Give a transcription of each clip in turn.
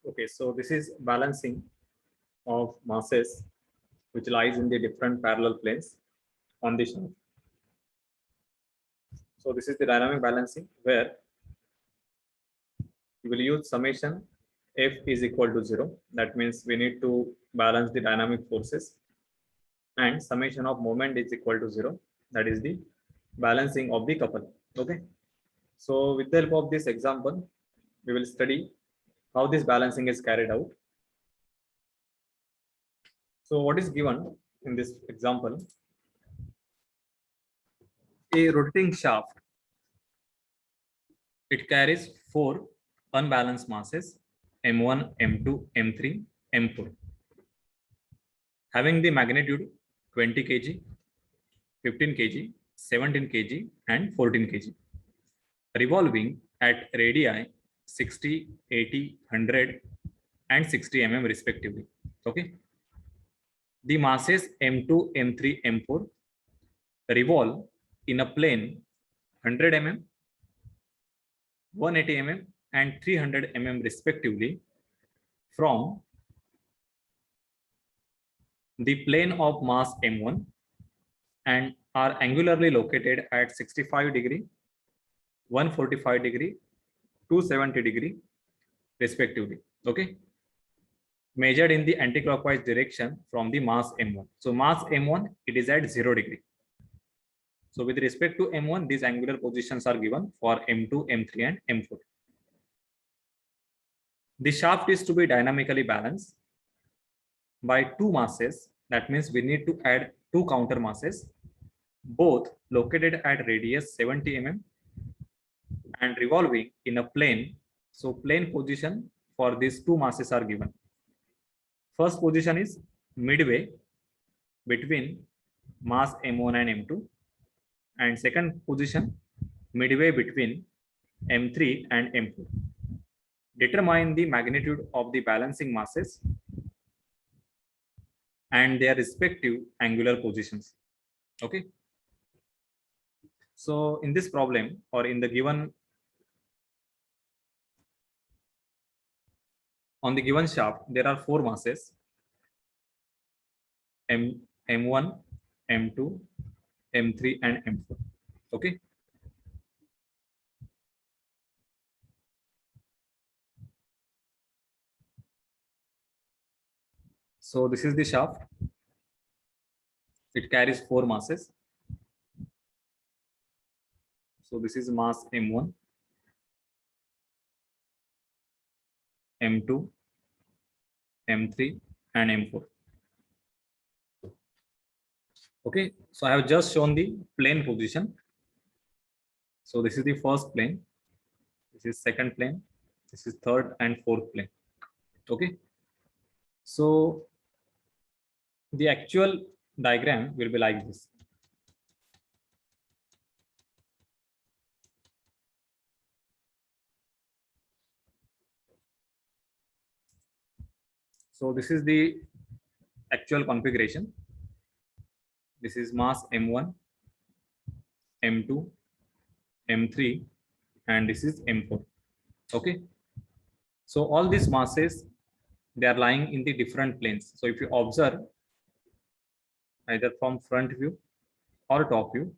Okay, so this is balancing of masses which lies in the different parallel planes on the shaft. So this is the dynamic balancing where you will use summation F is equal to 0. That means we need to balance the dynamic forces, and summation of moment is equal to 0. That is the balancing of the couple. Okay. So with the help of this example, we will study how this balancing is carried out. So what is given in this example? A rotating shaft. It carries 4 unbalanced masses M1, M2, M3, M4, having the magnitude 20 kg, 15 kg, 17 kg, and 14 kg, revolving at radii 60, 80, 100, and 60 mm respectively. Okay. The masses M2, M3, M4 revolve in a plane 100 mm, 180 mm, and 300 mm respectively from the plane of mass M1 and are angularly located at 65 degree, 145 degree, 270 degree respectively. Okay. Measured in the anticlockwise direction from the mass M1. So mass M1, it is at 0 degree. So with respect to M1, these angular positions are given for M2, M3, and M4. The shaft is to be dynamically balanced by 2 masses. That means we need to add 2 counter masses, both located at radius 70 mm and revolving in a plane. So plane position for these 2 masses are given. First position is midway between mass M1 and M2, and second position midway between M3 and M4. Determine the magnitude of the balancing masses and their respective angular positions. Okay. So in this problem, or in the given, on the given shaft, there are 4 masses M1, M2, M3, and M4. Okay. So this is the shaft. It carries 4 masses. So this is mass M1, M2, M3, and M4. Okay, so I have just shown the plane position. So this is the first plane, this is second plane, this is third and fourth plane. Okay, so the actual diagram will be like this. So this is the actual configuration. This is mass M1, M2, M3, and this is M4. Okay, so all these masses, they are lying in the different planes. So if you observe either from front view or top view,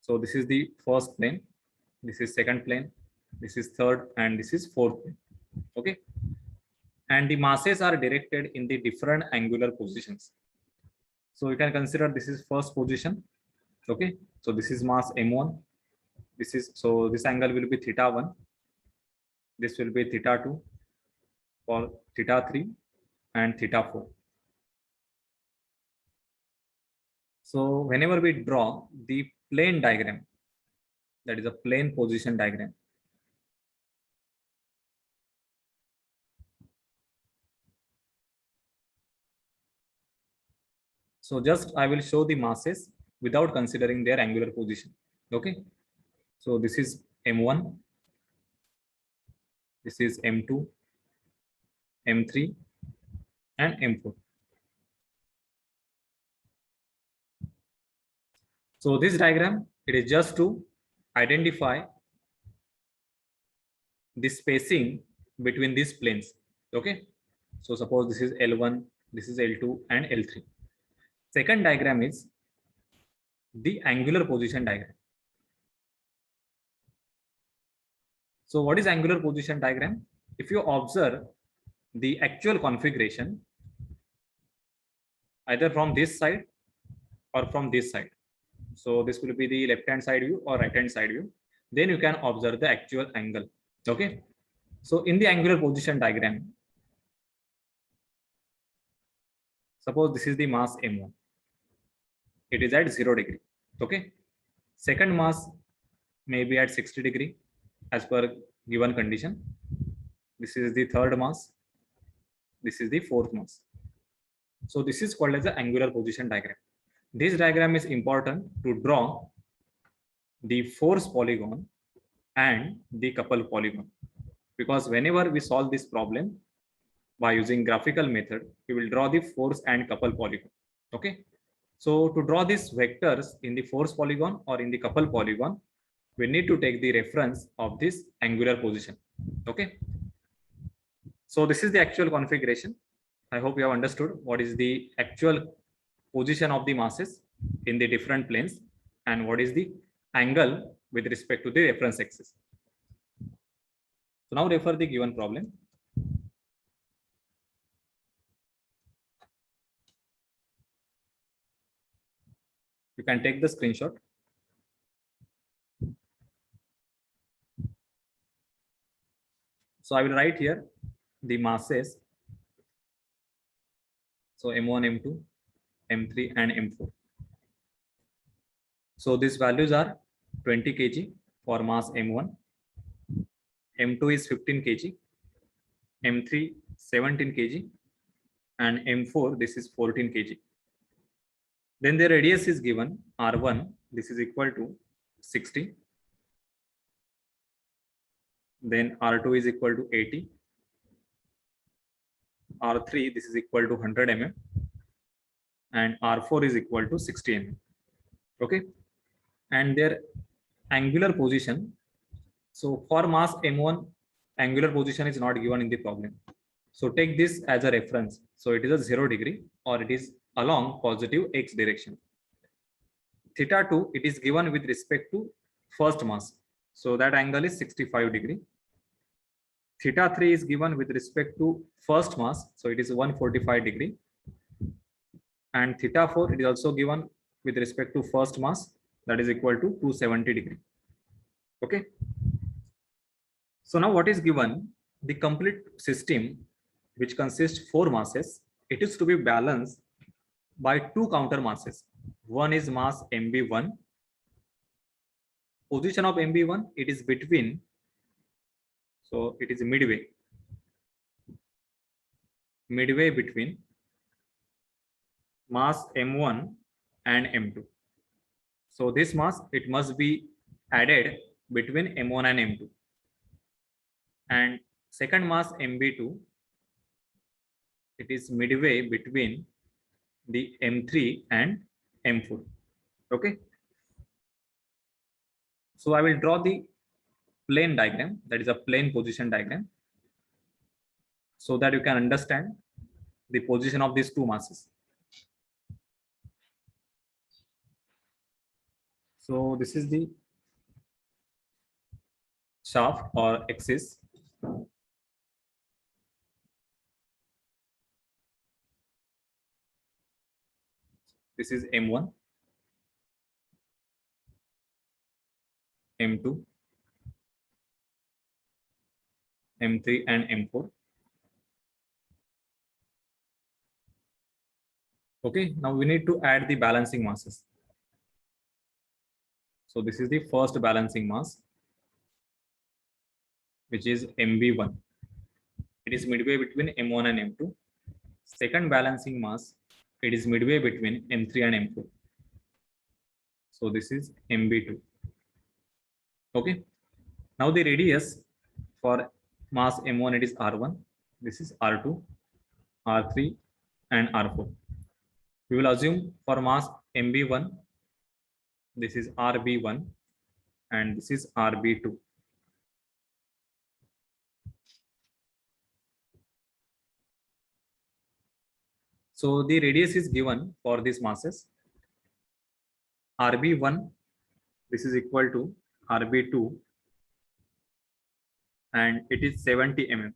so this is the first plane, this is second plane, this is third, and this is fourth plane. Okay, and the masses are directed in the different angular positions. So you can consider this is first position. Okay, so this is mass M1. This is, so this angle will be theta 1. This will be theta 2 for theta 3 and theta 4. So whenever we draw the plane diagram, that is a plane position diagram, so just I will show the masses without considering their angular position. Okay, so this is M1, this is M2, M3, and M4. So this diagram, it is just to identify the spacing between these planes. Okay, so suppose this is L1, this is L2 and L3. Second diagram is the angular position diagram. So what is angular position diagram? If you observe the actual configuration either from this side or from this side, so this will be the left hand side view or right hand side view, then you can observe the actual angle. Okay, so in the angular position diagram, suppose this is the mass m1, it is at 0 degree. Okay, second mass may be at 60 degree as per given condition. This is the third mass, this is the fourth mass. So this is called as the angular position diagram. This diagram is important to draw the force polygon and the couple polygon, because whenever we solve this problem by using graphical method, we will draw the force and couple polygon. Okay, so to draw these vectors in the force polygon or in the couple polygon, we need to take the reference of this angular position. Okay, so this is the actual configuration. I hope you have understood what is the actual position of the masses in the different planes and what is the angle with respect to the reference axis. So now refer the given problem. You can take the screenshot. So I will write here the masses. So M1, M2, M3 and M4. So these values are 20 kg for mass M1, M2 is 15 kg, M3 17 kg and M4 this is 14 kg. Then the radius is given R1, this is equal to 60. Then R2 is equal to 80. R3 this is equal to 100 mm and R4 is equal to 60 mm. Okay, and their angular position. So for mass M1, angular position is not given in the problem. So take this as a reference. So it is a 0 degree or it is along positive x direction. Theta 2, it is given with respect to first mass. So that angle is 65 degree. Theta 3 is given with respect to first mass. So it is 145 degree. And theta 4, it is also given with respect to first mass, that is equal to 270 degree. Okay. So now what is given? The complete system, which consists 4 masses, it is to be balanced by 2 counter masses. One is mass MB1. Position of MB1, it is between, so it is midway between mass M1 and M2. So this mass, it must be added between M1 and M2. And second mass MB2, it is midway between the M3 and M4. Okay. So I will draw the plane diagram, that is a plane position diagram, so that you can understand the position of these two masses. So this is the shaft or axis. This is M1, M2, M3 and M4. Okay, now we need to add the balancing masses. So this is the first balancing mass, which is MB1. It is midway between M1 and M2. Second balancing mass, it is midway between M3 and M4. So this is MB2. Okay. Now the radius for mass M1, it is R1. This is R2, R3 and R4. We will assume for mass MB1, this is RB1 and this is RB2. So the radius is given for these masses. RB1, this is equal to RB2, and it is 70 mm.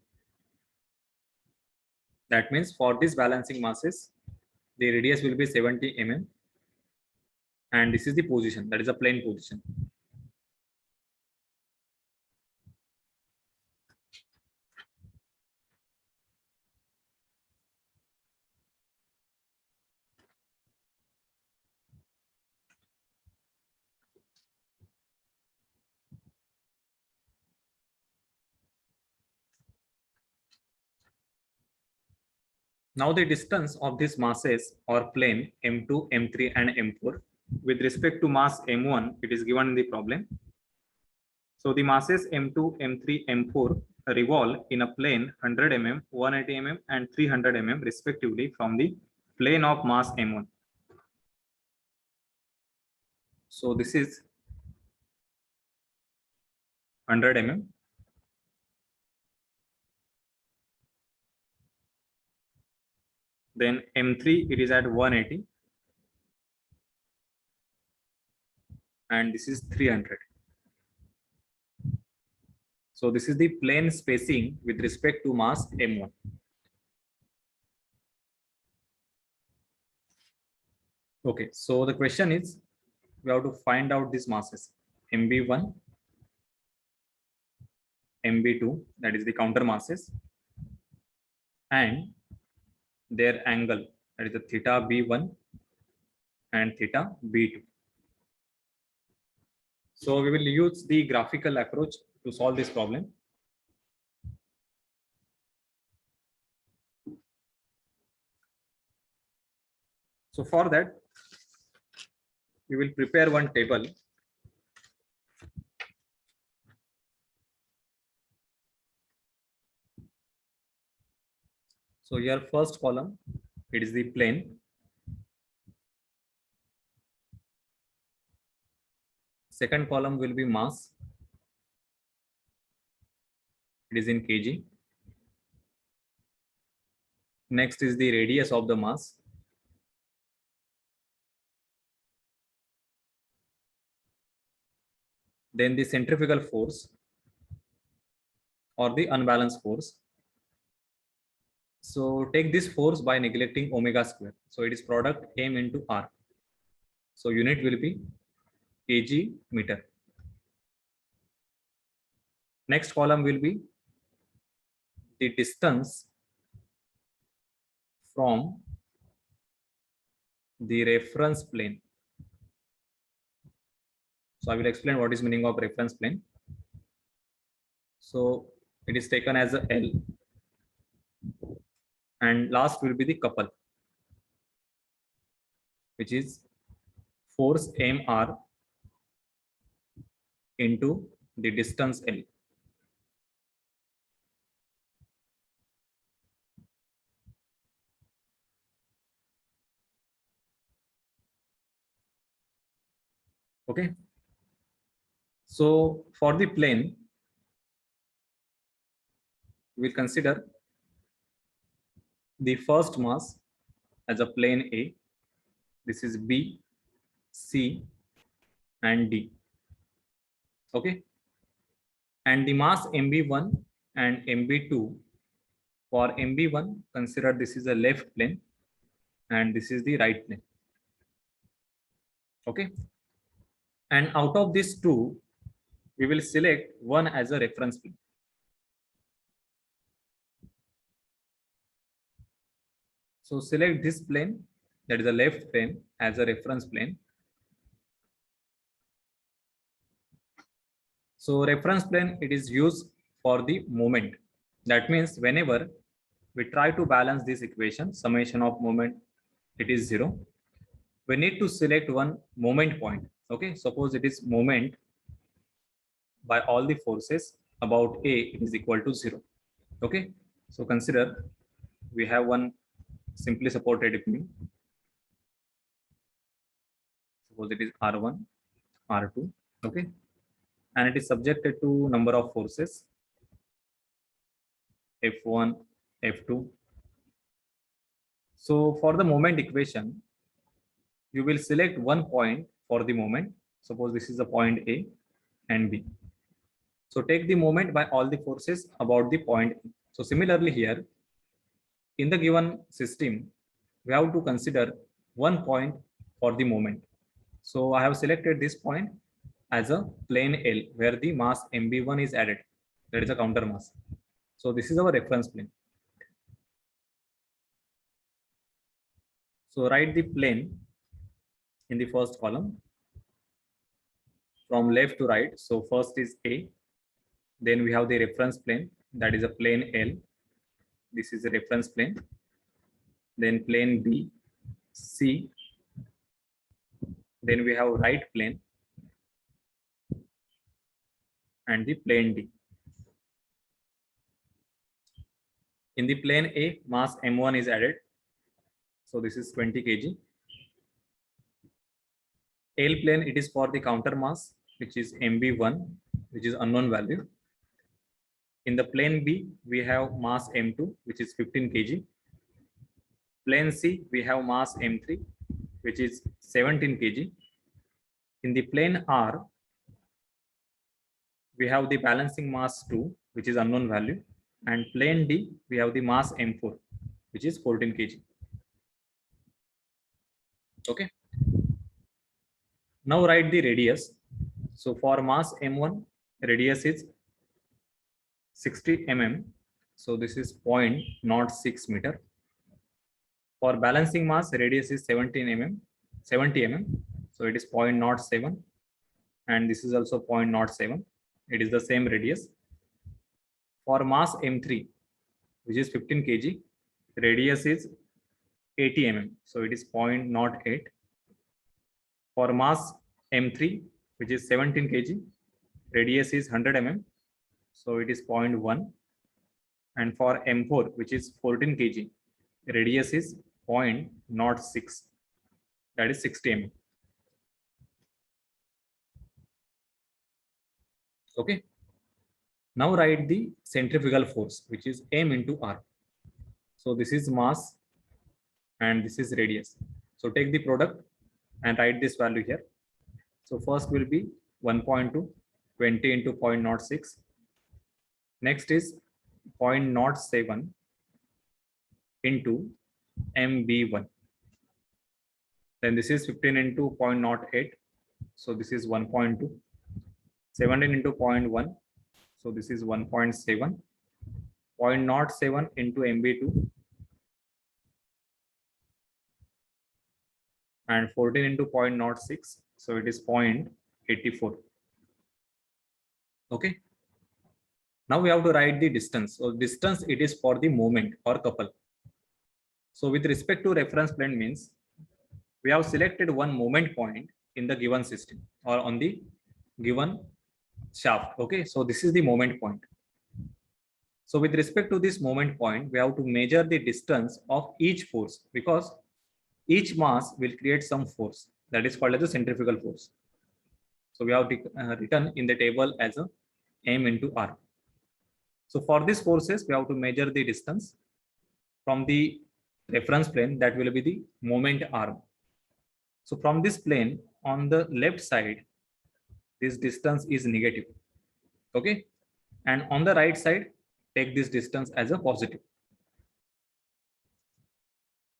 That means for this balancing masses, the radius will be 70 mm, and this is the position, that is a plane position. Now the distance of these masses or plane M2, M3 and M4 with respect to mass M1, it is given in the problem. So the masses M2, M3, M4 revolve in a plane 100 mm, 180 mm and 300 mm respectively from the plane of mass M1. So this is 100 mm. Then M3, it is at 180. And this is 300. So this is the plane spacing with respect to mass M1. Okay, so the question is, we have to find out these masses. MB1, MB2, that is the counter masses, and their angle, that is the theta B1 and theta B2. So we will use the graphical approach to solve this problem. So for that, we will prepare one table. So here first column, it is the plane. Second column will be mass. It is in kg. Next is the radius of the mass. Then the centrifugal force or the unbalanced force. So take this force by neglecting omega square. So it is product m into r. So unit will be kg meter. Next column will be the distance from the reference plane. So I will explain what is meaning of reference plane. So it is taken as a L. And last will be the couple, which is force mr into the distance L. Okay. So for the plane, we will consider the first mass as a plane A. This is B, C, and D. Okay. And the mass MB1 and MB2. For MB1, consider this is a left plane and this is the right plane. Okay. And out of these two, we will select one as a reference plane. So select this plane, that is the left plane, as a reference plane. So reference plane, it is used for the moment. That means whenever we try to balance this equation, summation of moment, it is 0. We need to select one moment point. Okay, suppose it is moment by all the forces about A, it is equal to 0. Okay, so consider we have one simply supported beam. Suppose it is R1, R2. Okay, and it is subjected to number of forces F1, F2. So for the moment equation, you will select one point for the moment. Suppose this is the point A and B. So take the moment by all the forces about the point A. So similarly here, in the given system, we have to consider one point for the moment. So I have selected this point as a plane L where the mass MB1 is added. That is a counter mass. So this is our reference plane. So write the plane in the first column from left to right. So first is A. Then we have the reference plane, that is a plane L. This is a reference plane. Then plane B, C. Then we have right plane and the plane D. In the plane A, mass M1 is added. So this is 20 kg. L plane, it is for the counter mass, which is MB1, which is unknown value. In the plane B, we have mass M2, which is 15 kg. Plane C, we have mass M3, which is 17 kg. In the plane R, we have the balancing mass 2, which is unknown value. And plane D, we have the mass M4, which is 14 kg. Okay. Now write the radius. So for mass M1, radius is 60 mm. So this is 0.06 meter. For balancing mass, radius is 70 mm. So it is 0.07. And this is also 0.07. It is the same radius. For mass M3, which is 15 kg, radius is 80 mm. So it is 0.08. For mass M3, which is 17 kg, radius is 100 mm. So it is 0.1. And for M4, which is 14 kg, radius is 0.06. That is 60 mm. Okay. Now write the centrifugal force, which is M into R. So this is mass and this is radius. So take the product and write this value here. So first will be 1.2, 20 into 0.06. Next is 0.07 into MB1. Then this is 15 into 0.08. So this is 1.2. 17 into 0.1. So this is 1.7. 0.07 into MB2. And 14 into 0.06. So it is 0.84. Okay. Now we have to write the distance. So distance, it is for the moment or couple. So with respect to reference plane means we have selected one moment point in the given system or on the given shaft. Okay. So this is the moment point. So with respect to this moment point, we have to measure the distance of each force because each mass will create some force that is called as the centrifugal force. So we have written in the table as a M into R. So for these forces, we have to measure the distance from the reference plane, that will be the moment arm. So from this plane on the left side, this distance is negative. Okay. And on the right side, take this distance as a positive.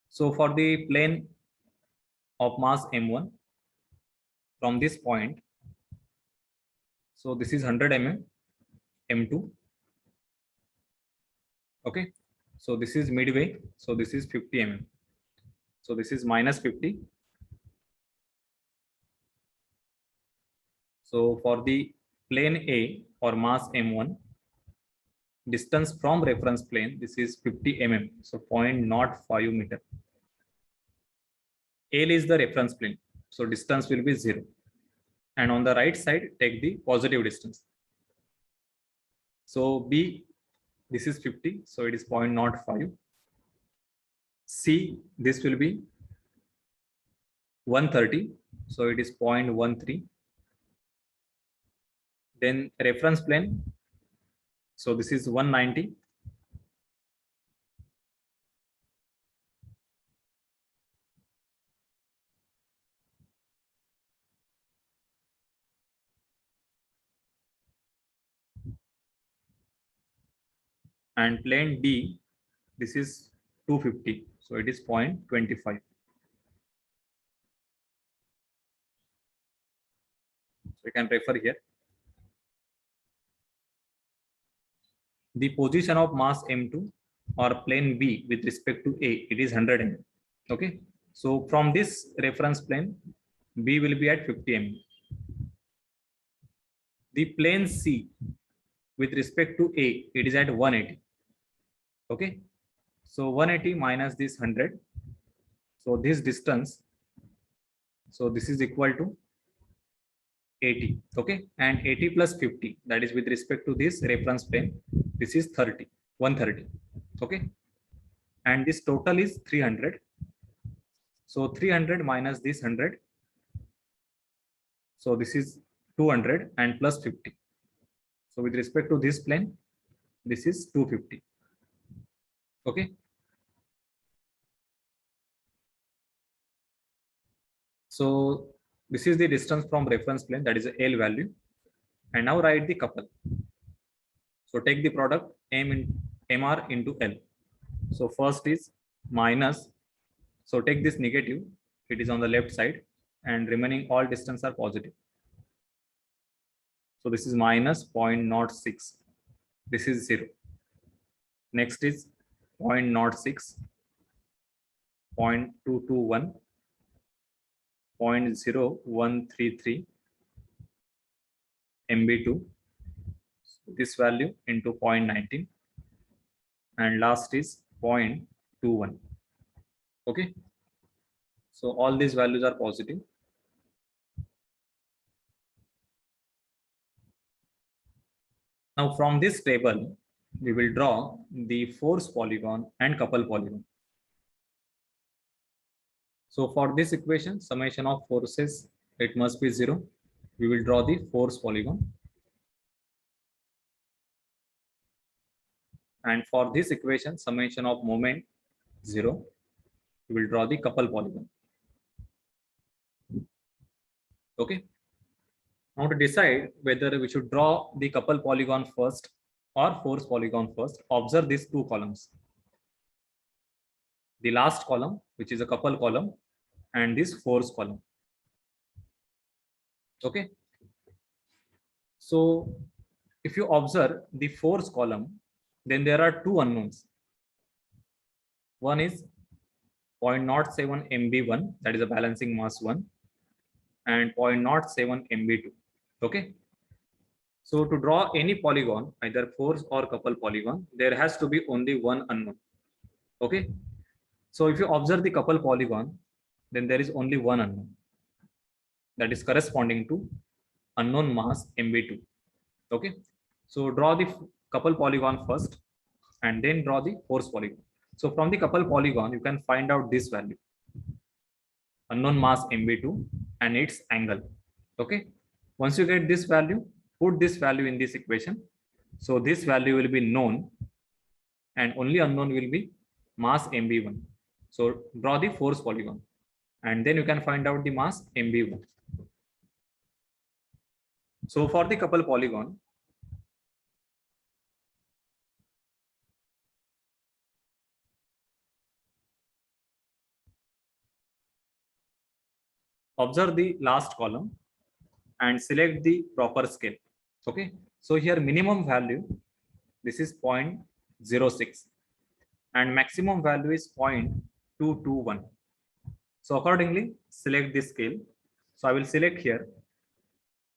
So for the plane of mass M1 from this point, so this is 100 mm, M2. Okay. So this is midway. So this is 50 mm. So this is minus 50. So for the plane A or mass M1, distance from reference plane, this is 50 mm. So 0.05 meter. L is the reference plane. So distance will be 0. And on the right side, take the positive distance. So B, this is 50. So it is 0.05. C, this will be 130. So it is 0.13. Then reference plane. So this is 190. and plane D, this is 250, so it is 0.25. So you can refer here. The position of mass M2 or plane B with respect to A, it is 100 mm. Okay, so from this reference plane, B will be at 50 mm. The plane C with respect to A, it is at 180. Okay, so 180 minus this 100, so this distance, so this is equal to 80. Okay, and 80 plus 50, that is with respect to this reference plane, this is 30, 130. Okay, and this total is 300. So 300 minus this 100, so this is 200 and plus 50. So with respect to this plane, this is 250. Okay, so this is the distance from reference plane, that is a L value. And now write the couple. So take the product MR into L. So first is minus, so take this negative, it is on the left side, and remaining all distance are positive. So this is minus 0.06, this is 0. Next is 0.06, 0.221, 0.0133 MB2, this value into 0.19, and last is 0.21. Okay, so all these values are positive. Now from this table, we will draw the force polygon and couple polygon. So for this equation, summation of forces, it must be 0. We will draw the force polygon. And for this equation, summation of moment, 0. We will draw the couple polygon. Okay. Now to decide whether we should draw the couple polygon first or force polygon first, observe these two columns. The last column, which is a couple column, and this force column. Okay. So if you observe the force column, then there are two unknowns. One is 0.07 MB1, that is a balancing mass 1, and 0.07 MB2. Okay. So to draw any polygon, either force or couple polygon, there has to be only one unknown. Okay. So if you observe the couple polygon, then there is only one unknown, that is corresponding to unknown mass MB2. Okay. So draw the couple polygon first and then draw the force polygon. So from the couple polygon, you can find out this value, unknown mass MB2 and its angle. Okay. Once you get this value, put this value in this equation. So this value will be known and only unknown will be mass MB1. So draw the force polygon and then you can find out the mass MB1. So for the couple polygon, observe the last column and select the proper scale. Okay. So here minimum value, this is 0.06 and maximum value is 0.221. So accordingly, select this scale. So I will select here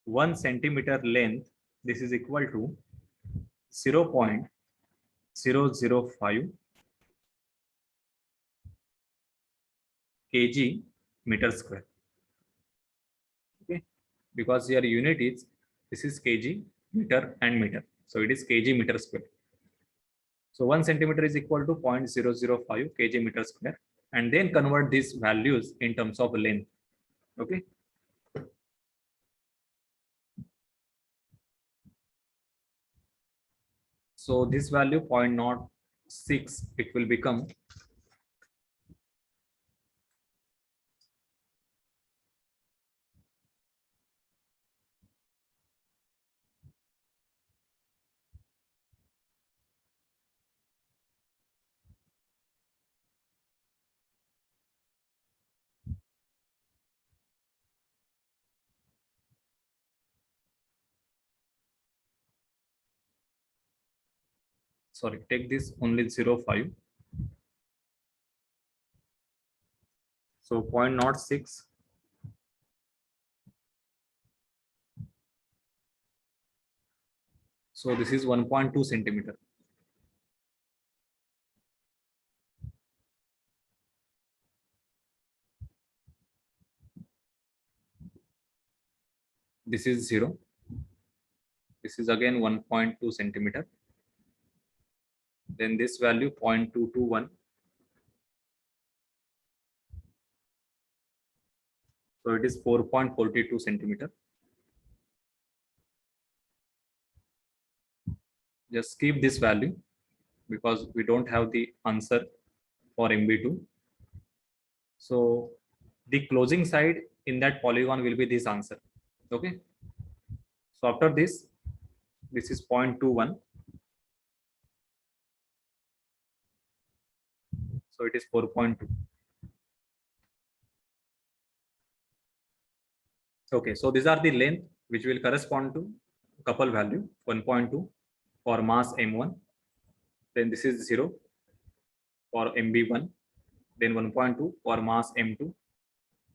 1 centimeter length. This is equal to 0.005 kg meter square. Okay, because your unit is, this is kg, meter and meter. So it is kg meter square. So 1 centimeter is equal to 0.005 kg meter square, and then convert these values in terms of length. Okay. So this value 0.06, it will become sorry, take this only 0.5. So 0.06. So this is 1.2 centimeter. This is 0. This is again 1.2 centimeter. Then this value 0.221. So it is 4.42 centimeter. Just keep this value because we don't have the answer for MB2. So the closing side in that polygon will be this answer. Okay. So after this is 0.21. So it is 4.2. Okay. So these are the length which will correspond to couple value 1.2 for mass M1. Then this is 0 for MB1. Then 1.2 for mass M2.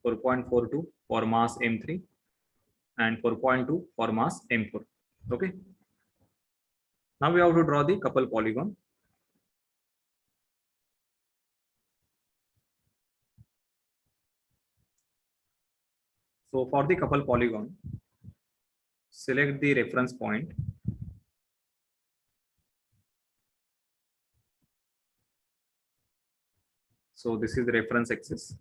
4.42 for mass M3 and 4.2 for mass M4. Okay. Now we have to draw the couple polygon. So for the couple polygon, select the reference point. So this is the reference axis.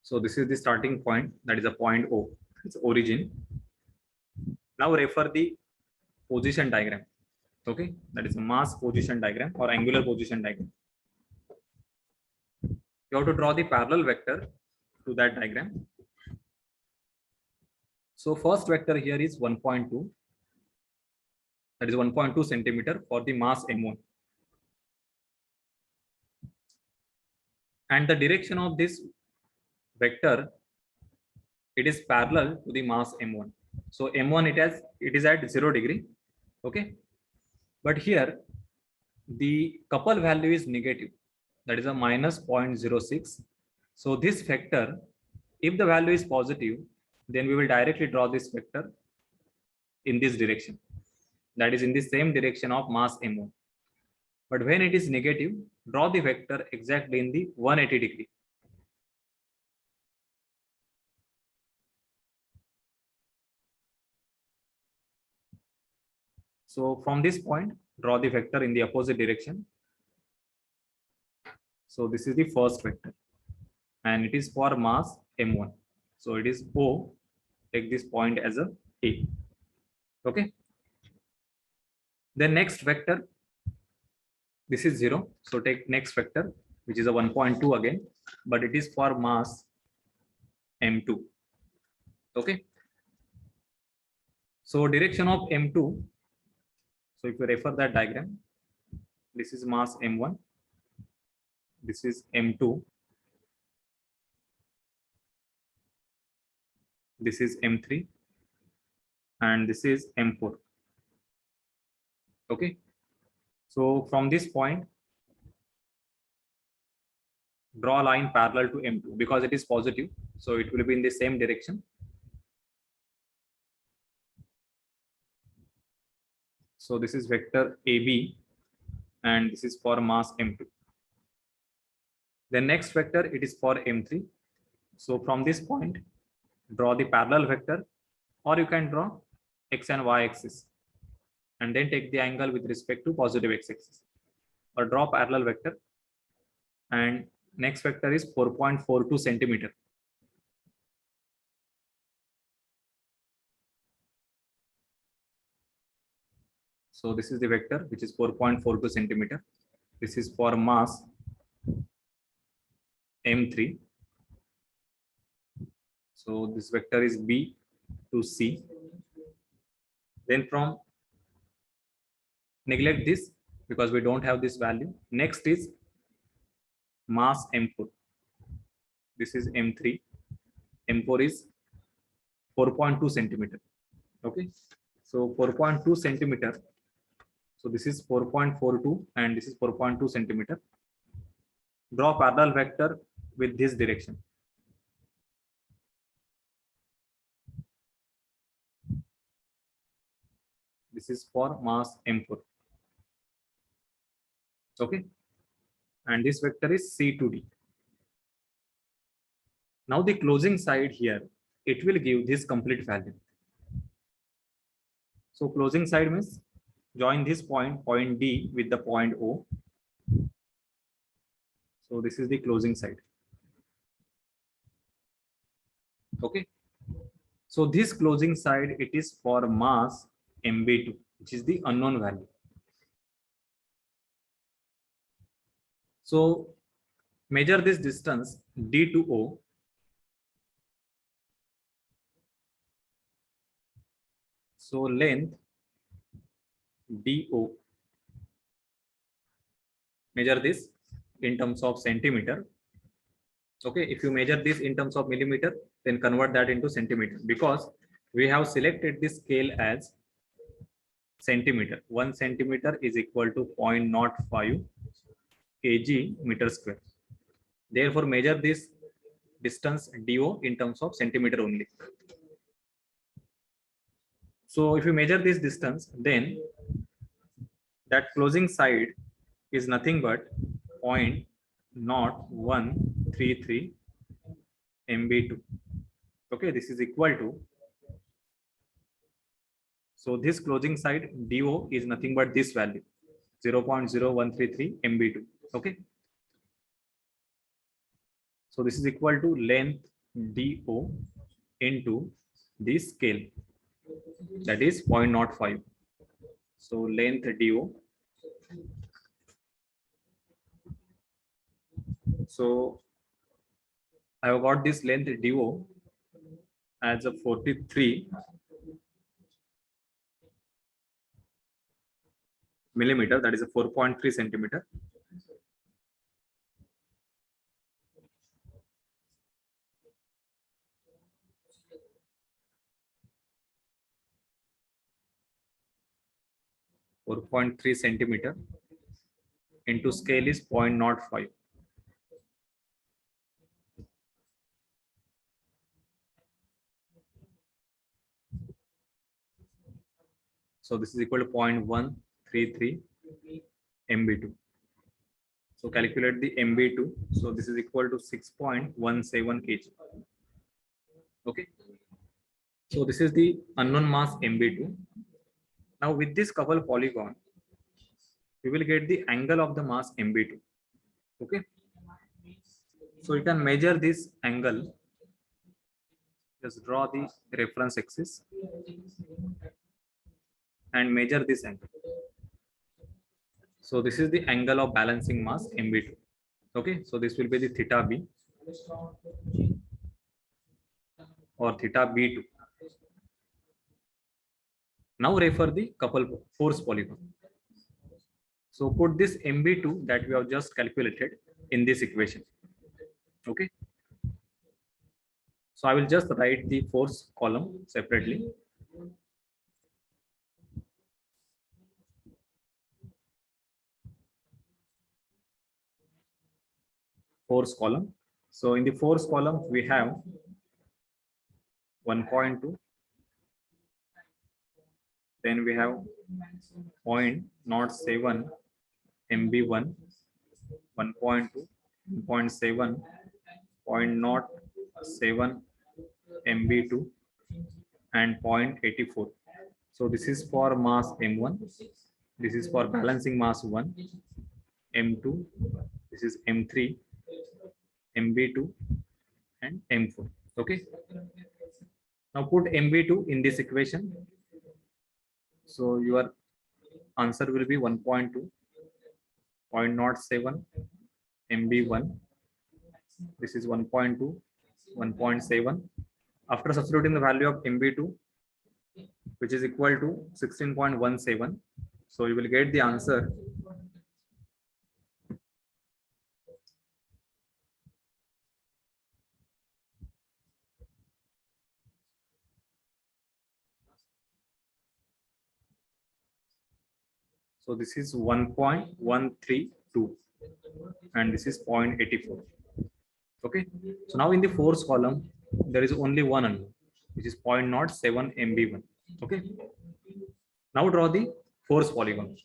So this is the starting point, that is a point O, its origin. Now refer the position diagram. Okay, that is a mass position diagram or angular position diagram. You have to draw the parallel vector to that diagram. So first vector here is 1.2. That is 1.2 centimeter for the mass M1. And the direction of this vector, it is parallel to the mass M1. So M1 it is at 0 degree. Okay. But here the couple value is negative. That is a minus 0.06. So this vector, if the value is positive, then we will directly draw this vector in this direction. That is in the same direction of mass M1. But when it is negative, draw the vector exactly in the 180 degree. So from this point, draw the vector in the opposite direction. So this is the first vector and it is for mass M1. So it is O. Take this point as a A. Okay. Then next vector, this is 0. So take next vector, which is a 1.2 again, but it is for mass M2. Okay. So direction of M2. So if you refer that diagram, this is mass M1. This is M2. This is M3. And this is M4. Okay. So from this point, draw a line parallel to M2 because it is positive. So it will be in the same direction. So this is vector AB and this is for mass M2. The next vector, it is for M3. So from this point, draw the parallel vector, or you can draw X and Y axis and then take the angle with respect to positive X axis, or draw parallel vector. And next vector is 4.42 centimeter. So this is the vector which is 4.42 centimeter. This is for mass M3. So this vector is B to C. Then from neglect this because we don't have this value. Next is mass M4. This is M3. M4 is 4.2 centimeter. Okay. So 4.2 centimeter. So this is 4.42 and this is 4.2 centimeter. Draw parallel vector with this direction. This is for mass M4. Okay. And this vector is C to D. Now the closing side here, it will give this complete value. So closing side means join this point D with the point O. So this is the closing side. Okay. So this closing side, it is for mass MB2, which is the unknown value. So measure this distance D to O. So length DO. Measure this in terms of centimeter. Okay, if you measure this in terms of millimeter, then convert that into centimeter, because we have selected this scale as centimeter. 1 centimeter is equal to 0.05 kg meter square. Therefore, measure this distance DO in terms of centimeter only. So if you measure this distance, then that closing side is nothing but 0.0133 MB2. Okay, this is equal to, so this closing side DO is nothing but this value 0.0133 MB2. Okay, so this is equal to length DO into this scale, that is 0.05. So length DO. So I have got this length DO as a 43 millimeter, that is a 4.3 centimeter. .3 centimeter into scale is 0.05. So this is equal to 0.133 MB2. So calculate the MB2. So this is equal to 6.17 kg. Okay. So this is the unknown mass MB2. Now with this couple polygon, we will get the angle of the mass MB2. Okay. So you can measure this angle. Just draw the reference axis and measure this angle. So this is the angle of balancing mass MB2. Okay, so this will be the theta B or theta B2. Now refer the couple force polygon. So put this MB2 that we have just calculated in this equation. Okay. So I will just write the force column separately. Force column. So in the force column, we have 1.2. Then we have 0.07 MB1, 1.2, 0.7, 0.07 MB2, and 0.84. So this is for mass M1. This is for balancing mass 1, M2. This is M3, MB2, and M4. Okay. Now put MB2 in this equation. So your answer will be 1.2, 0.07 MB1. This is 1.2, 1.7. After substituting the value of MB2, which is equal to 16.17, so you will get the answer So this is 1.132 and this is 0.84. Okay. So now in the force column, there is only one unknown, which is 0.07 MB1. Okay. Now draw the force polygon.